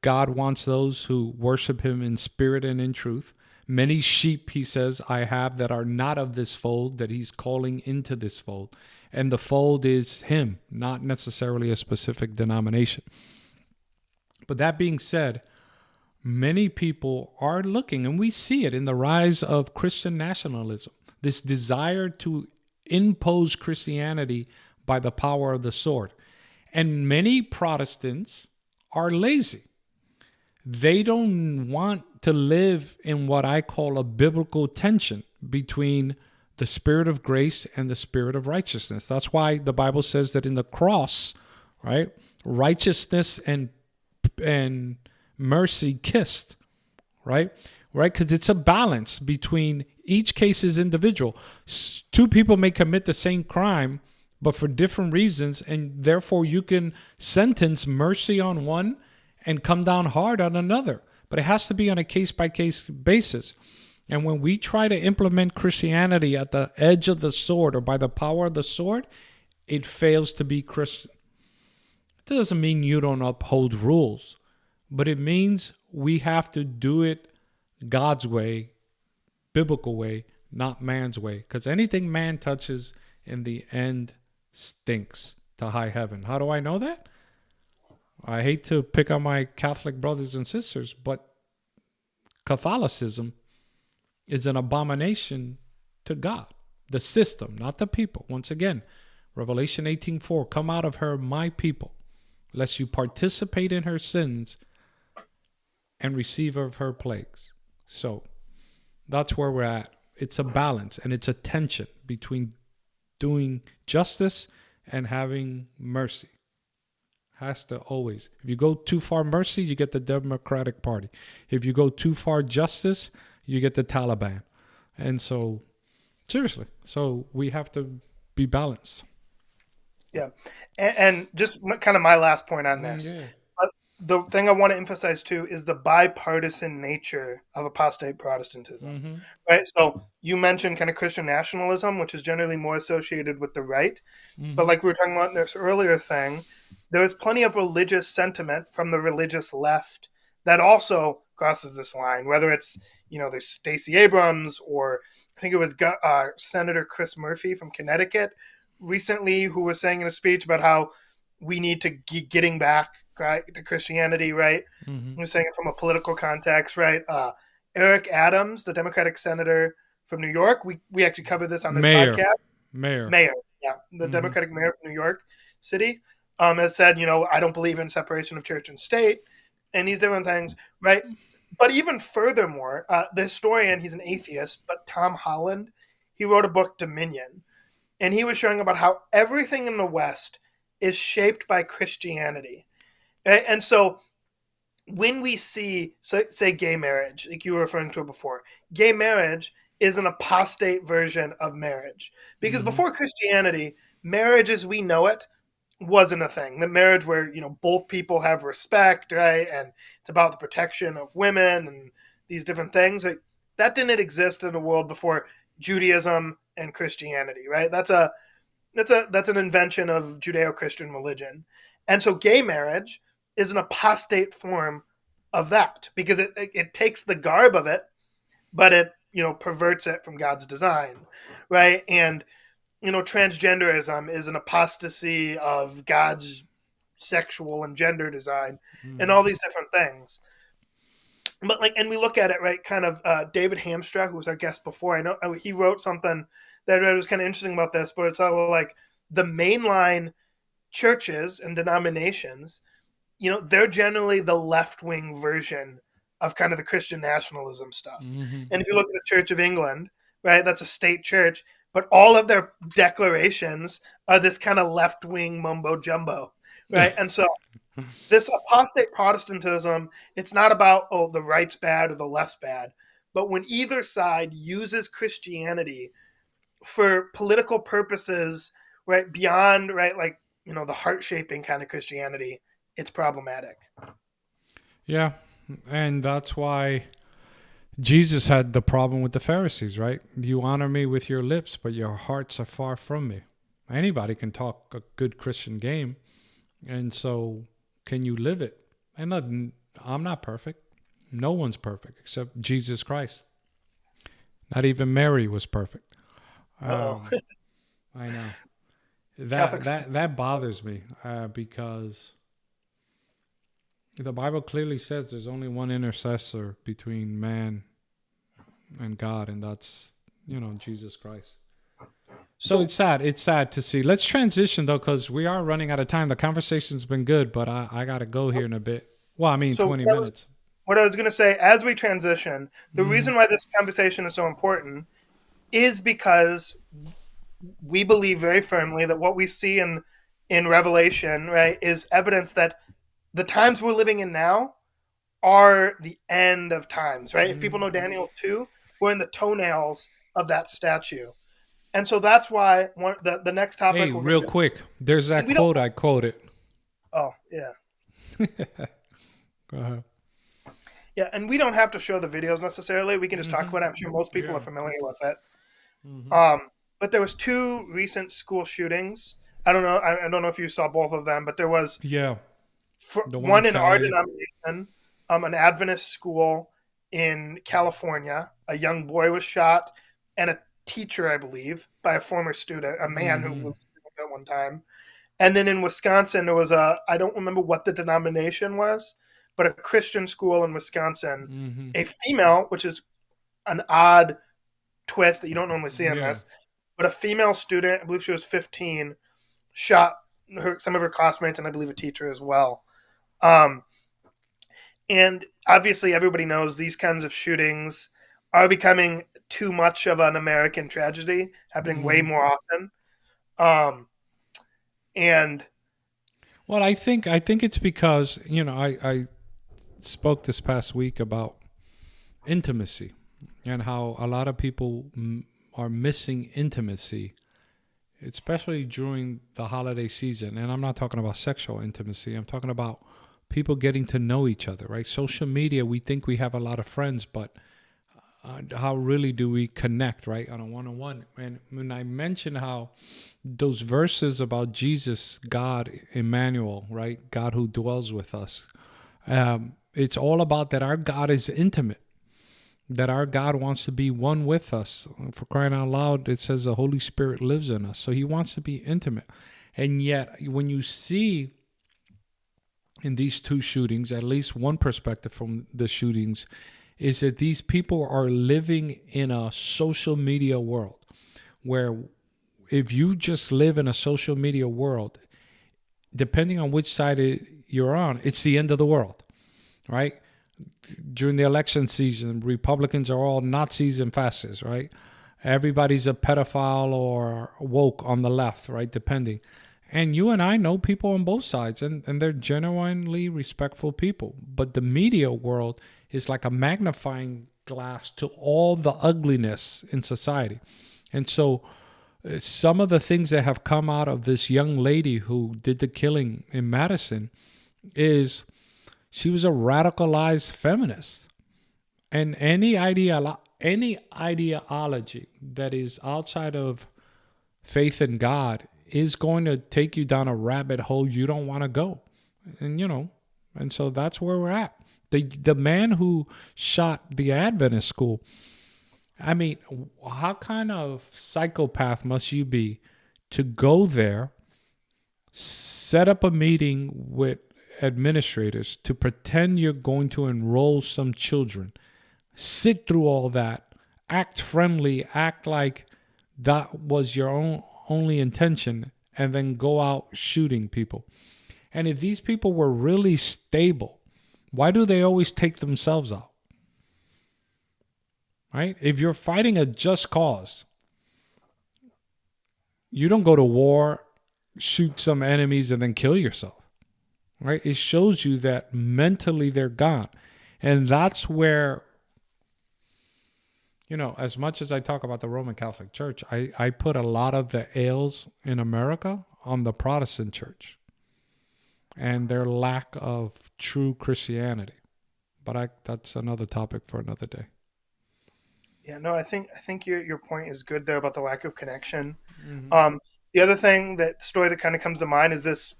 wants those who worship him in spirit and in truth. Many sheep, he says, I have that are not of this fold, that he's calling into this fold. And the fold is him, not necessarily a specific denomination. But that being said, many people are looking, and we see it in the rise of Christian nationalism, this desire to impose Christianity by the power of the sword. And many Protestants are lazy. They don't want to live in what I call a biblical tension between the spirit of grace and the spirit of righteousness. That's why the Bible says that in the cross, right, righteousness and mercy kissed, right? Because it's a balance between each case is individual. Two people may commit the same crime, but for different reasons, and therefore you can sentence mercy on one and come down hard on another. But it has to be on a case-by-case basis. And when we try to implement Christianity at the edge of the sword or by the power of the sword, it fails to be Christian. It doesn't mean you don't uphold rules, but it means we have to do it God's way, biblical way, not man's way. Because anything man touches in the end stinks to high heaven. How do I know that? I hate to pick on my Catholic brothers and sisters, but Catholicism is an abomination to God. The system, not the people. Once again, Revelation 18:4, "Come out of her, my people, lest you participate in her sins and receive of her plagues." So that's where we're at. It's a balance and it's a tension between doing justice and having mercy. Has to always. If you go too far mercy, you get the Democratic Party. If you go too far justice, you get the Taliban. And so, seriously, so we have to be balanced. Yeah. And just kind of my last point on this. Yeah. The thing I want to emphasize too is the bipartisan nature of apostate Protestantism, Mm-hmm. right? So you mentioned kind of Christian nationalism, which is generally more associated with the right. Mm-hmm. But like we were talking about in this earlier thing, there was plenty of religious sentiment from the religious left that also crosses this line, whether it's, there's Stacey Abrams, or I think it was Senator Chris Murphy from Connecticut recently, who was saying in a speech about how we need to getting back to Christianity, right? Mm-hmm. He was saying it from a political context, right? Eric Adams, the Democratic senator from New York, we actually covered this on this podcast. Mayor, Yeah, the Democratic mayor of New York City. has said, I don't believe in separation of church and state and these different things, right? But even furthermore, the historian, he's an atheist, but Tom Holland, he wrote a book, Dominion, and he was showing about how everything in the West is shaped by Christianity. And so when we see, say, gay marriage, like you were referring to it before, gay marriage is an apostate version of marriage. Because before Christianity, marriage as we know it wasn't a thing. The marriage where, both people have respect, right? And it's about the protection of women and these different things. Like, that didn't exist in the world before Judaism and Christianity, right? That's an invention of Judeo-Christian religion. And so gay marriage is an apostate form of that because it takes the garb of it, but it, perverts it from God's design, right? And transgenderism is an apostasy of God's sexual and gender design and all these different things. But and we look at it, right, kind of David Hamstra, who was our guest before, I know he wrote something that was kind of interesting about this, but it's all like the mainline churches and denominations, they're generally the left-wing version of kind of the Christian nationalism stuff. And if you look at the Church of England, right, that's a state church, but all of their declarations are this kind of left-wing mumbo jumbo, right? And so this apostate Protestantism, it's not about, the right's bad or the left's bad, but when either side uses Christianity for political purposes, right, beyond, right, the heart-shaping kind of Christianity, it's problematic. Yeah, and that's why Jesus had the problem with the Pharisees, right? You honor me with your lips, but your hearts are far from me. Anybody can talk a good Christian game, and so can you live it? And look, I'm not perfect. No one's perfect except Jesus Christ. Not even Mary was perfect. I know. That bothers me because the Bible clearly says there's only one intercessor between man and God, and that's, Jesus Christ. So it's sad. It's sad to see. Let's transition, though, because we are running out of time. The conversation's been good, but I got to go here in a bit. Well, 20 minutes. What I was going to say, as we transition, the reason why this conversation is so important is because we believe very firmly that what we see in Revelation, right, is evidence that the times we're living in now are the end of times, right? If people know Daniel 2, we're in the toenails of that statue. And so that's why the next topic... Hey, real quick, there's that quote I quoted. Oh, yeah. Go ahead. Yeah, and we don't have to show the videos necessarily. We can just talk about it. I'm sure most people are familiar with it. But there was 2 recent school shootings. I don't know if you saw both of them, but there was one in our denomination, an Adventist school in California. A young boy was shot, and a teacher, I believe, by a former student, a man who was at one time. And then in Wisconsin, there was I don't remember what the denomination was, but a Christian school in Wisconsin, a female, which is an odd twist that you don't normally see on this, but a female student, I believe she was 15, shot some of her classmates and I believe a teacher as well. And obviously everybody knows these kinds of shootings are becoming too much of an American tragedy, happening way more often. And well, I think it's because, I spoke this past week about intimacy and how a lot of people are missing intimacy, especially during the holiday season. And I'm not talking about sexual intimacy. I'm talking about people getting to know each other, right? Social media, we think we have a lot of friends, but how really do we connect, right, on a one-on-one? And when I mentioned how those verses about Jesus, God, Emmanuel, right, God who dwells with us, it's all about that our God is intimate, that our God wants to be one with us. For crying out loud, it says the Holy Spirit lives in us, so he wants to be intimate. And yet, when you see in these 2 shootings, at least one perspective from the shootings, is that these people are living in a social media world where if you just live in a social media world, depending on which side you're on, it's the end of the world, right? During the election season, Republicans are all Nazis and fascists, right? Everybody's a pedophile or woke on the left, right? Depending. And you and I know people on both sides, and they're genuinely respectful people. But the media world is like a magnifying glass to all the ugliness in society. And so some of the things that have come out of this young lady who did the killing in Madison is she was a radicalized feminist. And any ideology that is outside of faith in God is going to take you down a rabbit hole you don't want to go. And so that's where we're at. The man who shot the Adventist school, I mean, how kind of psychopath must you be to go there, set up a meeting with administrators to pretend you're going to enroll some children, sit through all that, act friendly, act like that was your only intention, and then go out shooting people? And if these people were really stable, why do they always take themselves out? Right? If you're fighting a just cause, you don't go to war, shoot some enemies, and then kill yourself. Right? It shows you that mentally they're gone. And that's where, as much as I talk about the Roman Catholic Church, I put a lot of the ails in America on the Protestant Church and their lack of true Christianity. But that's another topic for another day. Yeah, no, I think your point is good there about the lack of connection. Mm-hmm. The other story that kind of comes to mind is this.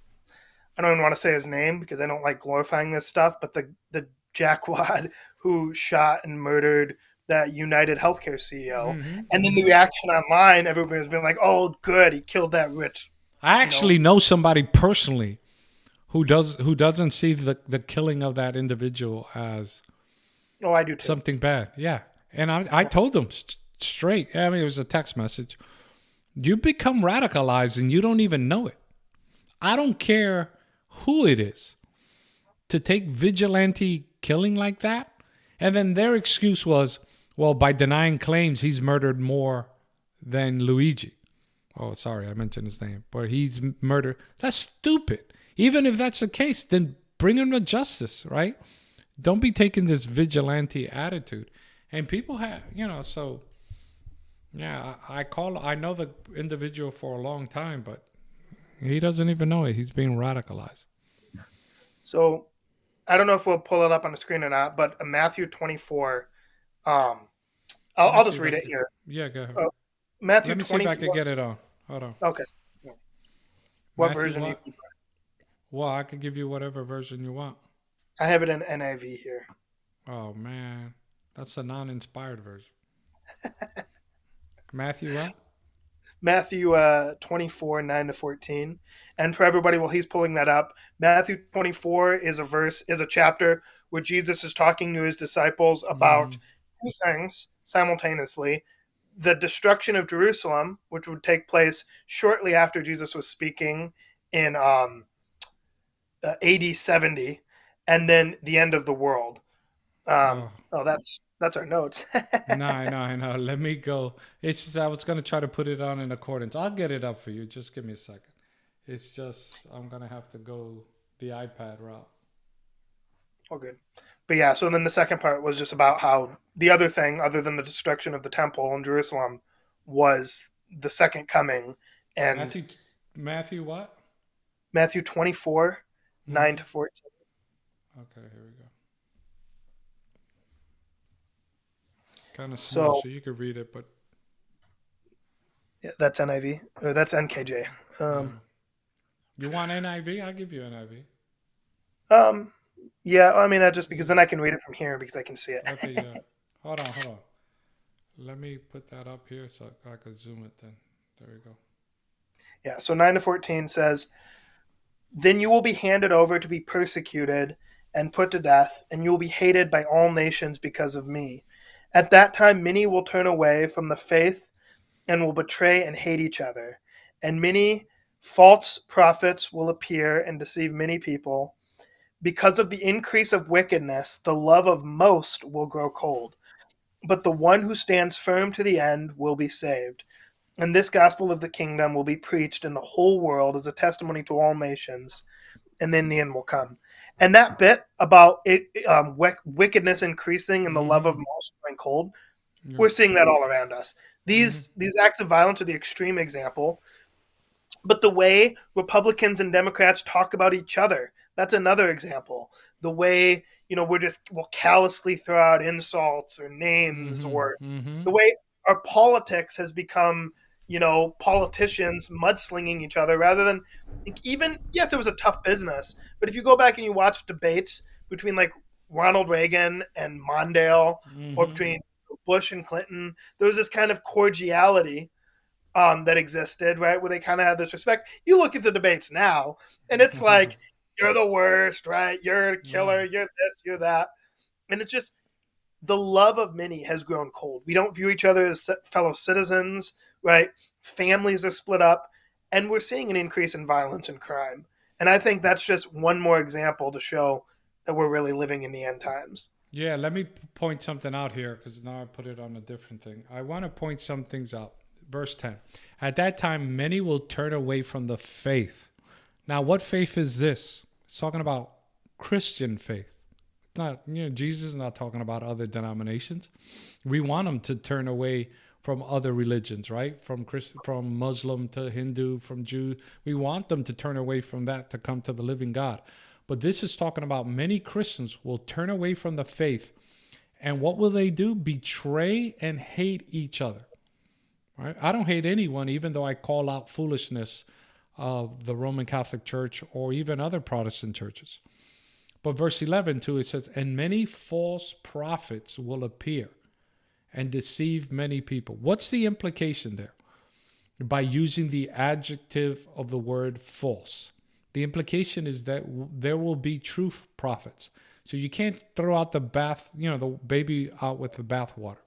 I don't even want to say his name because I don't like glorifying this stuff, but the jackwad who shot and murdered that United Healthcare CEO, and then the reaction online, everybody was being like, "Oh, good, he killed that rich." I actually know somebody personally who doesn't see the killing of that individual as I do too. Something bad. Yeah. And I told them straight. I mean, it was a text message. You become radicalized and you don't even know it. I don't care who it is to take vigilante killing like that. And then their excuse was, well, by denying claims, he's murdered more than Luigi. Oh, sorry, I mentioned his name. But he's murdered. That's stupid. Even if that's the case, then bring him to justice, right? Don't be taking this vigilante attitude. And people have, so, yeah, I know the individual for a long time, but he doesn't even know it. He's being radicalized. So, I don't know if we'll pull it up on the screen or not, but Matthew 24, I'll just read it here. Yeah, go ahead. Matthew Let me 24. see if I can get it on. Hold on. Okay. What version? Well, I can give you whatever version you want. I have it in NIV here. Oh, man. That's a non-inspired version. Matthew what? Matthew 24, 9-14. And for everybody, while he's pulling that up, Matthew 24 is a chapter where Jesus is talking to his disciples about two things simultaneously. The destruction of Jerusalem, which would take place shortly after Jesus was speaking in AD 70, and then the end of the world. That's our notes. No, I know. Let me go. It's just I was going to try to put it on in accordance. I'll get it up for you. Just give me a second. It's just I'm going to have to go the iPad route. Oh, good. But yeah, so then the second part was just about how the other thing, other than the destruction of the temple in Jerusalem, was the second coming. And Matthew what? Matthew 24, 9-14. Okay, here we go. Kind of small, so you could read it, but yeah, that's NIV or that's NKJ. You want NIV? I'll give you NIV. Yeah, I mean, just because then I can read it from here because I can see it. Okay, yeah. Hold on. Let me put that up here so I could zoom it then. There we go. Yeah, so 9-14 says, "Then you will be handed over to be persecuted and put to death, and you will be hated by all nations because of me. At that time, many will turn away from the faith and will betray and hate each other. And many False prophets will appear and deceive many people. Because of the increase of wickedness, the love of most will grow cold. But the one who stands firm to the end will be saved. And this gospel of the kingdom will be preached in the whole world as a testimony to all nations, and then the end will come. And that bit about it, wickedness increasing and the love of most growing cold, Yeah. we're seeing that all around us. These acts of violence are the extreme example, but the way Republicans and Democrats talk about each other, that's another example. The way, we'll callously throw out insults or names, or the way our politics has become, politicians mudslinging each other rather than, even, yes, it was a tough business, but if you go back and you watch debates between like Ronald Reagan and Mondale, or between Bush and Clinton, there was this kind of cordiality that existed, right? Where they kind of had this respect. You look at the debates now, and it's like, you're the worst, right? You're a killer, you're this, you're that. And it's just, the love of many has grown cold. We don't view each other as fellow citizens, right? Families are split up, and we're seeing an increase in violence and crime. And I think that's just one more example to show that we're really living in the end times. Yeah, let me point something out here because now I put it on a different thing. I want to point some things out. Verse 10. At that time, many will turn away from the faith. Now, what faith is this? It's talking about Christian faith. It's not, Jesus is not talking about other denominations. We want them to turn away from other religions, right? From Muslim to Hindu, from Jew. We want them to turn away from that to come to the living God. But this is talking about many Christians will turn away from the faith. And what will they do? Betray and hate each other. Right? I don't hate anyone, even though I call out foolishness of the Roman Catholic Church or even other Protestant churches. But verse 11 too, it says, and many false prophets will appear and deceive many people. What's the implication there? By using the adjective of the word false. The implication is that there will be true prophets. So you can't throw out the baby out with the bathwater.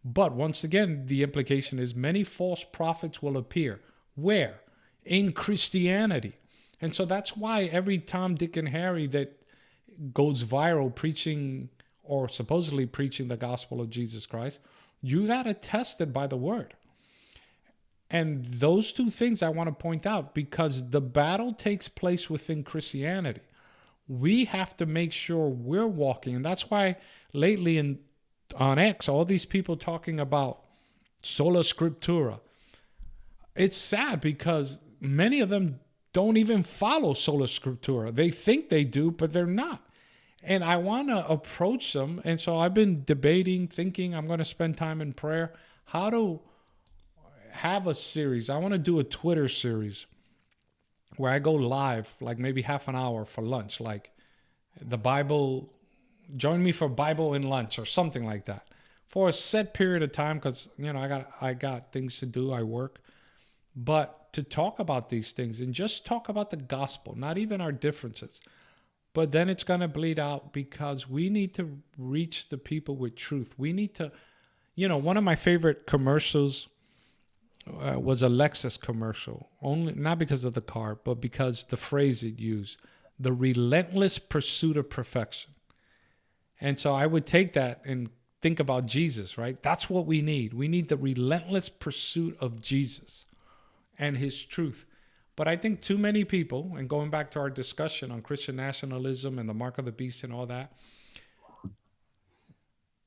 But once again, the implication is many false prophets will appear. Where? In Christianity. And so that's why every Tom, Dick, and Harry that goes viral preaching or supposedly preaching the gospel of Jesus Christ, you got to test it by the word. And those two things I want to point out because the battle takes place within Christianity. We have to make sure we're walking. And that's why lately on X, all these people talking about sola scriptura. It's sad because many of them don't even follow sola scriptura. They think they do, but they're not. And I want to approach them. And so I've been debating, thinking I'm going to spend time in prayer, how to have a series. I want to do a Twitter series where I go live, like maybe half an hour for lunch, like the Bible, join me for Bible and lunch or something like that for a set period of time. Cause I got things to do. I work, but to talk about these things and just talk about the gospel, not even our differences, but then it's going to bleed out because we need to reach the people with truth. We need to, one of my favorite commercials was a Lexus commercial, only not because of the car, but because the phrase it used, the relentless pursuit of perfection. And so I would take that and think about Jesus, right? That's what we need. We need the relentless pursuit of Jesus and his truth. But I think too many people, and going back to our discussion on Christian nationalism and the mark of the beast and all that,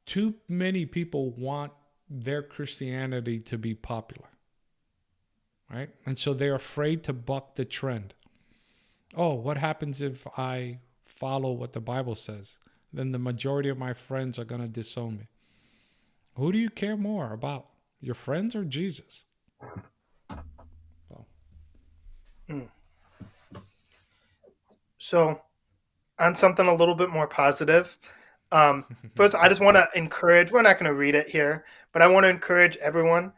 too many people want their Christianity to be popular. Right? And so they're afraid to buck the trend. Oh, what happens if I follow what the Bible says? Then the majority of my friends are going to disown me. Who do you care more about, your friends or Jesus? So, on something a little bit more positive, first, I just want to encourage, we're not going to read it here, but I want to encourage everyone.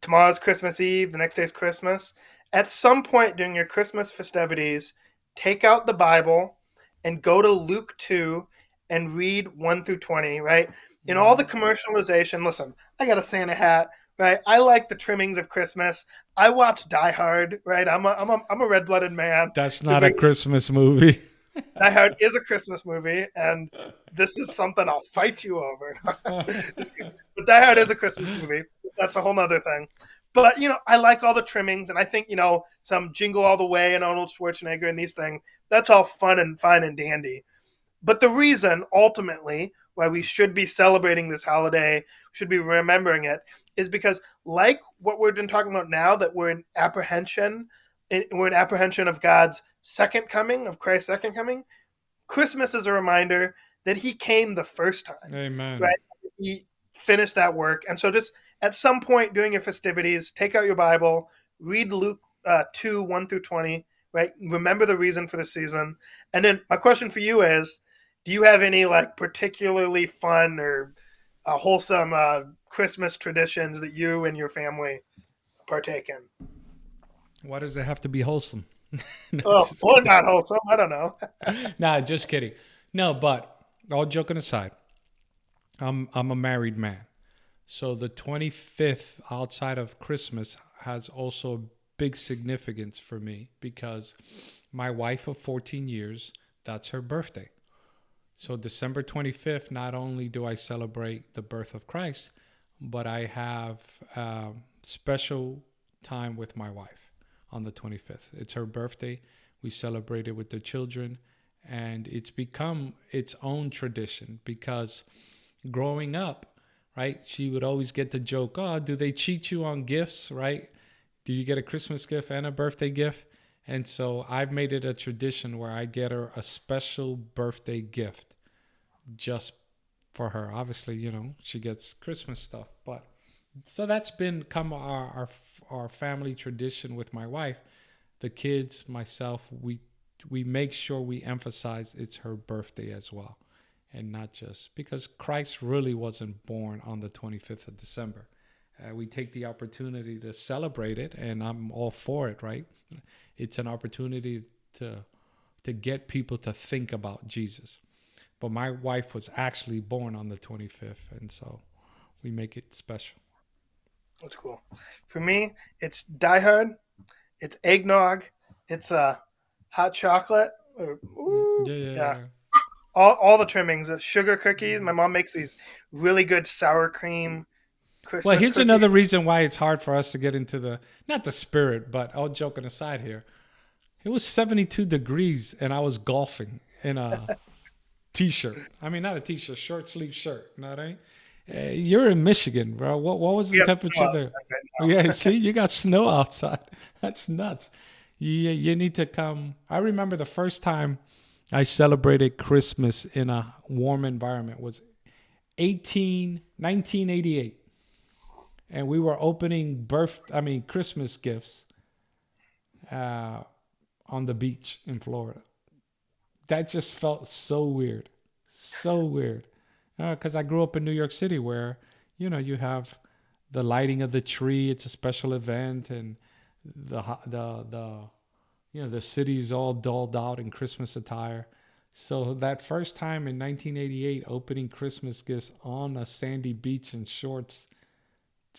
Tomorrow's Christmas Eve, the next day's Christmas. At some point during your Christmas festivities, take out the Bible and go to Luke 2 and read 1 through 20, right? In all the commercialization, listen, I got a Santa hat, right? I like the trimmings of Christmas. I watch Die Hard, right? I'm a red-blooded man. That's not a Christmas movie. Die Hard is a Christmas movie, and this is something I'll fight you over. But Die Hard is a Christmas movie. That's a whole nother thing. But I like all the trimmings, and I think some Jingle All the Way and Arnold Schwarzenegger and these things. That's all fun and fine and dandy. But the reason, ultimately, why we should be celebrating this holiday, should be remembering it, is because, like what we've been talking about now, that we're in apprehension of God's second coming, of Christ's second coming. Christmas is a reminder that he came the first time. Amen. Right? He finished that work. And so just at some point during your festivities, take out your Bible, read Luke 2, 1 through 20, right? Remember the reason for the season. And then my question for you is, do you have any particularly fun or wholesome Christmas traditions that you and your family partake in? Why does it have to be wholesome? No, or not wholesome. I don't know. Nah, just kidding. No, but all joking aside, I'm a married man. So the 25th outside of Christmas has also a big significance for me because my wife of 14 years, that's her birthday. So December 25th, not only do I celebrate the birth of Christ, but I have special time with my wife on the 25th. It's her birthday. We celebrate it with the children, and it's become its own tradition because growing up, right, she would always get the joke, oh, do they cheat you on gifts, right? Do you get a Christmas gift and a birthday gift? And so I've made it a tradition where I get her a special birthday gift just for her. Obviously, she gets Christmas stuff, but so that's become our family tradition with my wife. The kids, myself, we make sure we emphasize it's her birthday as well. And not just because Christ really wasn't born on the 25th of December. We take the opportunity to celebrate it, and I'm all for it, right? It's an opportunity to get people to think about Jesus. But my wife was actually born on the 25th, and so we make it special. That's cool. For me, it's Die Hard, it's eggnog, it's hot chocolate. Yeah. All the trimmings, sugar cookies. My mom makes these really good sour cream Christmas Well, here's cookies. another reason why it's hard for us to get into not the spirit, but all joking aside here. It was 72 degrees and I was golfing in a t-shirt. I mean, not a t-shirt, short sleeve shirt. You know what I mean? You're in Michigan, bro. What was the temperature there? Right, yeah, see, you got snow outside. That's nuts. You need to come. I remember the first time I celebrated Christmas in a warm environment was 1988. And we were opening Christmas gifts on the beach in Florida. That just felt so weird. So weird. Because I grew up in New York City where, you have the lighting of the tree. It's a special event. And the city's all dolled out in Christmas attire. So that first time in 1988, opening Christmas gifts on a sandy beach in shorts,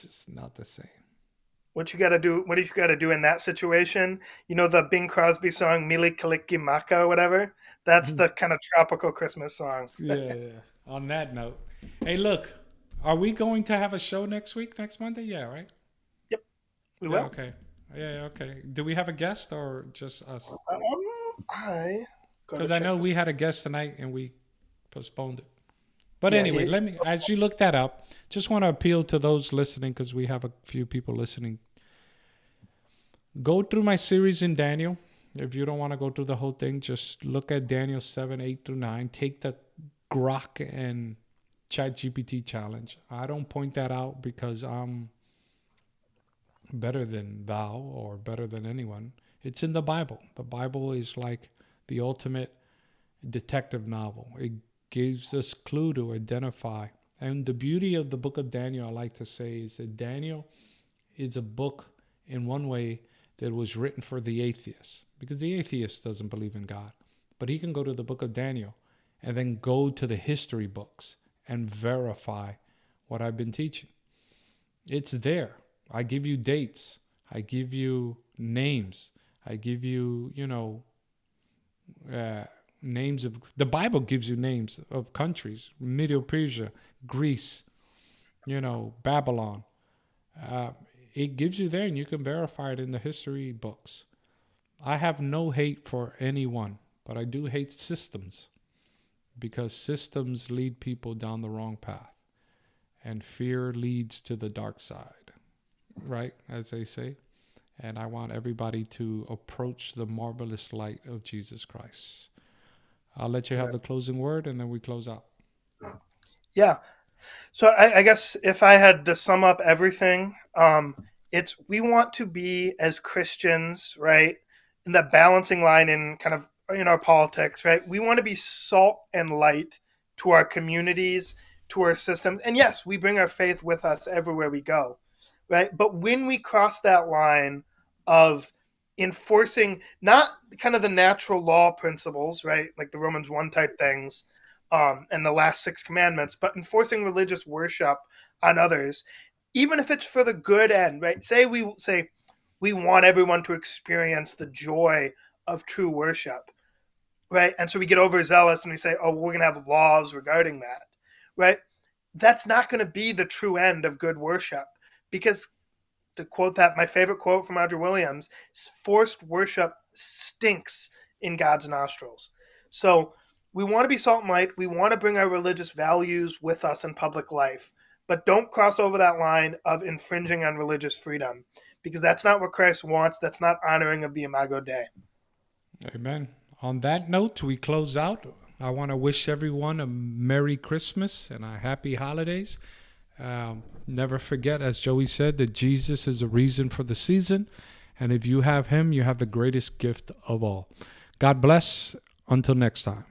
just not the same. What you got to do? What did you got to do in that situation? The Bing Crosby song "Mili Kalikimaka" or whatever. That's the kind of tropical Christmas song. Yeah. On that note, hey, look, are we going to have a show next Monday? Yeah, right. Yep, we will. Okay. Yeah. Okay. Do we have a guest or just us? Because I know we had a guest tonight and we postponed it. But anyway, let me, as you look that up, just want to appeal to those listening because we have a few people listening. Go through my series in Daniel. If you don't want to go through the whole thing, just look at Daniel 7, 8 through 9. Take the Grok and ChatGPT challenge. I don't point that out because I'm better than thou or better than anyone. It's in the Bible. The Bible is like the ultimate detective novel. It gives us clue to identify. And the beauty of the book of Daniel, I like to say, is that Daniel is a book in one way that was written for the atheist, because the atheist doesn't believe in God. But he can go to the book of Daniel and then go to the history books and verify what I've been teaching. It's there. I give you dates. I give you names. I give you, names of, the Bible gives you names of countries, Medo Persia, Greece, Babylon. It gives you there, and you can verify it in the history books. I have no hate for anyone, but I do hate systems, because systems lead people down the wrong path, and fear leads to the dark side, right? As they say. And I want everybody to approach the marvelous light of Jesus Christ. I'll let you have the closing word, and then we close out. Yeah. So I guess if I had to sum up everything, it's we want to be, as Christians, right, in that balancing line in kind of in our politics, right? We want to be salt and light to our communities, to our systems. And yes, we bring our faith with us everywhere we go, right? But when we cross that line of enforcing not kind of the natural law principles, right, like the Romans 1 type things, and the last 6 commandments, but enforcing religious worship on others, even if it's for the good end, right? Say we want everyone to experience the joy of true worship, right? And so we get overzealous and we say, oh, we're going to have laws regarding that, right? That's not going to be the true end of good worship, because, to quote that, my favorite quote from Roger Williams, forced worship stinks in God's nostrils. So we want to be salt and light. We want to bring our religious values with us in public life, but don't cross over that line of infringing on religious freedom, because that's not what Christ wants. That's not honoring of the Imago Dei. Amen. On that note, we close out. I want to wish everyone a Merry Christmas and a Happy Holidays. Never forget, as Joey said, that Jesus is the reason for the season. And if you have him, you have the greatest gift of all. God bless. Until next time.